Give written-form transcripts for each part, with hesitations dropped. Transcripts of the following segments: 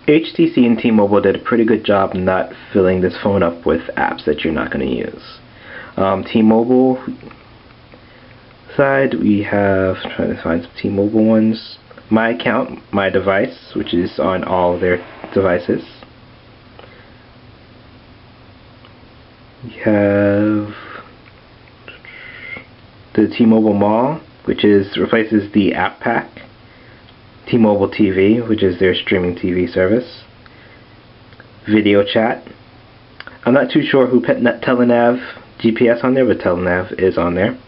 HTC and T-Mobile did a pretty good job not filling this phone up with apps that you're not going to use. T-Mobile side, we have, trying to find some T-Mobile ones. My Account, My Device, which is on all their devices. We have the T-Mobile Mall, which replaces the App Pack. T-Mobile TV, which is their streaming TV service. Video Chat. I'm not too sure who put Telenav GPS on there, but Telenav is on there.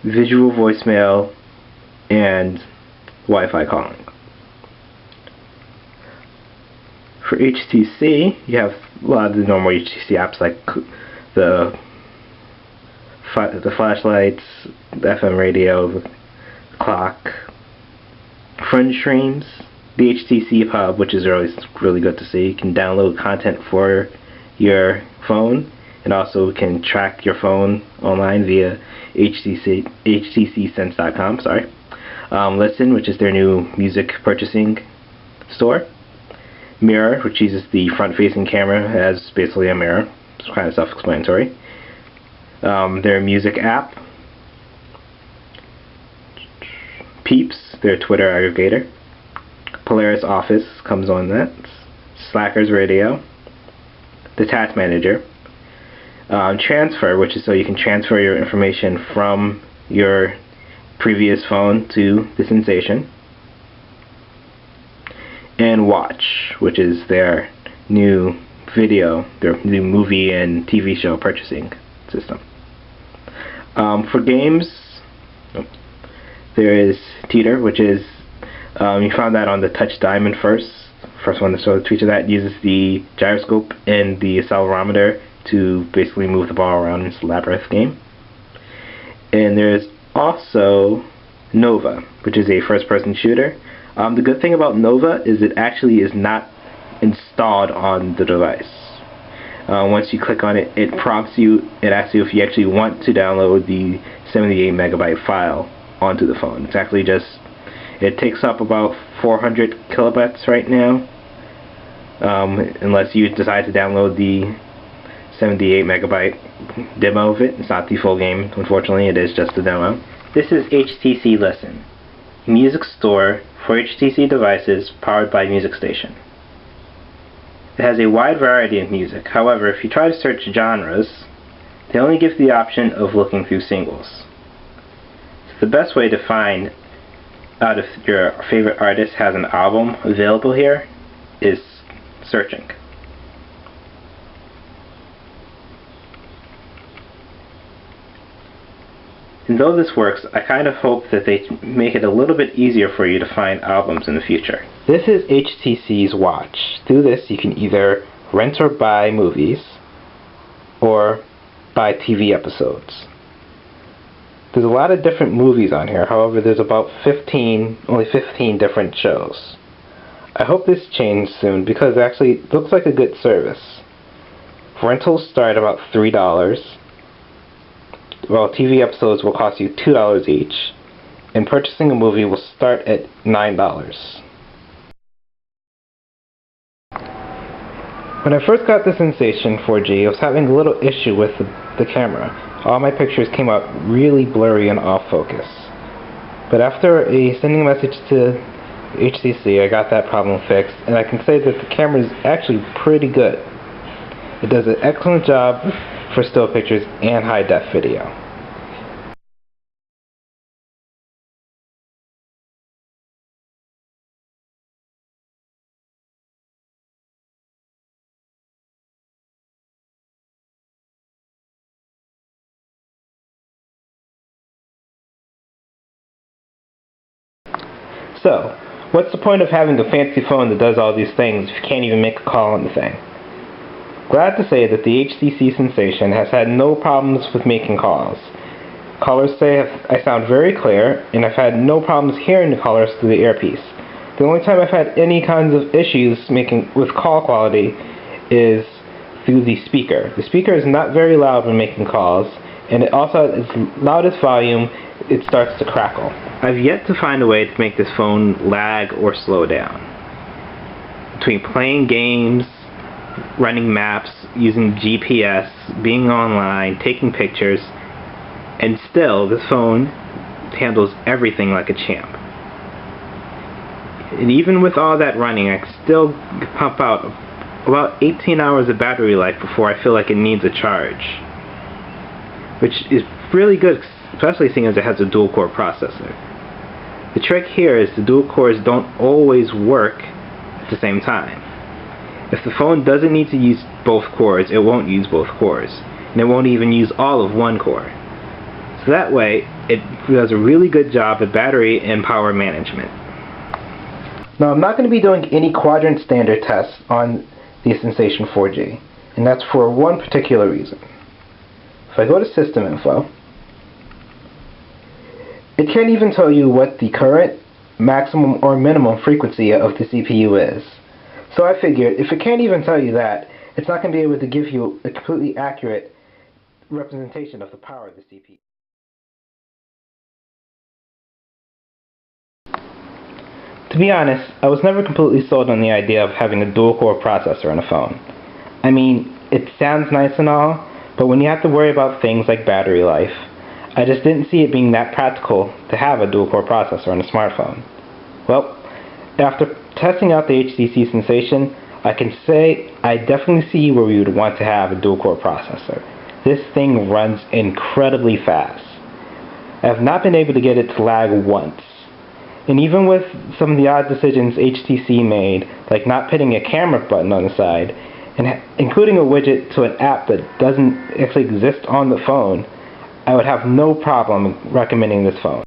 Visual Voicemail and Wi-Fi calling. For HTC, you have a lot of the normal HTC apps like the flashlights, the FM radio, the clock, friend streams, the HTC Hub, which is really good to see. You can download content for your phone, and also can track your phone online via HTC Sense.com. Listen, which is their new music purchasing store. Mirror, which uses the front-facing camera as basically a mirror. It's kind of self-explanatory. Their music app. Peeps, their Twitter aggregator. Polaris Office comes on that. Slacker's Radio. The Task Manager. Transfer, which is so you can transfer your information from your previous phone to the Sensation. And Watch, which is their new their new movie and TV show purchasing system. For games, there is Teeter, which is, you found that on the Touch Diamond first one to show the tweet of that. Uses the gyroscope and the accelerometer to basically move the ball around in this labyrinth game. And there's also Nova, which is a first-person shooter. The good thing about Nova is it actually is not installed on the device. Once you click on it, it prompts you, it asks you if you actually want to download the 78 megabyte file onto the phone. It's actually just, it takes up about 400 kilobytes right now, unless you decide to download the 78 megabyte demo of it. It's not the full game, unfortunately, it is just a demo. This is HTC Listen, a music store for HTC devices powered by Music Station. It has a wide variety of music. However, if you try to search genres, they only give the option of looking through singles. So the best way to find out if your favorite artist has an album available here is searching. And though this works, I kind of hope that they make it a little bit easier for you to find albums in the future. This is HTC's Watch. Through this you can either rent or buy movies, or buy TV episodes. There's a lot of different movies on here, however there's about only 15 different shows. I hope this changes soon because it actually looks like a good service. Rentals start about $3. Well, TV episodes will cost you $2 each, and purchasing a movie will start at $9. When I first got the Sensation 4G, I was having a little issue with the camera. All my pictures came out really blurry and off focus. But after sending a message to HTC, I got that problem fixed, and I can say that the camera is actually pretty good. It does an excellent job for still pictures and high-def video. So, what's the point of having a fancy phone that does all these things if you can't even make a call on the thing? Glad to say that the HTC Sensation has had no problems with making calls. Callers say I sound very clear, and I've had no problems hearing the callers through the earpiece. The only time I've had any kinds of issues with call quality is through the speaker. The speaker is not very loud when making calls, and it also, at its loudest volume, it starts to crackle. I've yet to find a way to make this phone lag or slow down. between playing games, running maps, using GPS, being online, taking pictures, and still this phone handles everything like a champ. And even with all that running, I can still pump out about 18 hours of battery life before I feel like it needs a charge, which is really good, especially seeing as it has a dual-core processor. The trick here is the dual cores don't always work at the same time. If the phone doesn't need to use both cores, it won't use both cores, and it won't even use all of one core. So that way, it does a really good job at battery and power management. Now, I'm not going to be doing any quadrant standard tests on the Sensation 4G, and that's for one particular reason. If I go to System Info, it can't even tell you what the current maximum or minimum frequency of the CPU is. So I figured if it can't even tell you that, it's not going to be able to give you a completely accurate representation of the power of the CPU. To be honest, I was never completely sold on the idea of having a dual-core processor on a phone. I mean, it sounds nice and all, but when you have to worry about things like battery life, I just didn't see it being that practical to have a dual-core processor on a smartphone. Well, after testing out the HTC Sensation, I can say I definitely see where we would want to have a dual-core processor. This thing runs incredibly fast. I have not been able to get it to lag once. And even with some of the odd decisions HTC made, like not putting a camera button on the side, and including a widget to an app that doesn't actually exist on the phone, I would have no problem recommending this phone.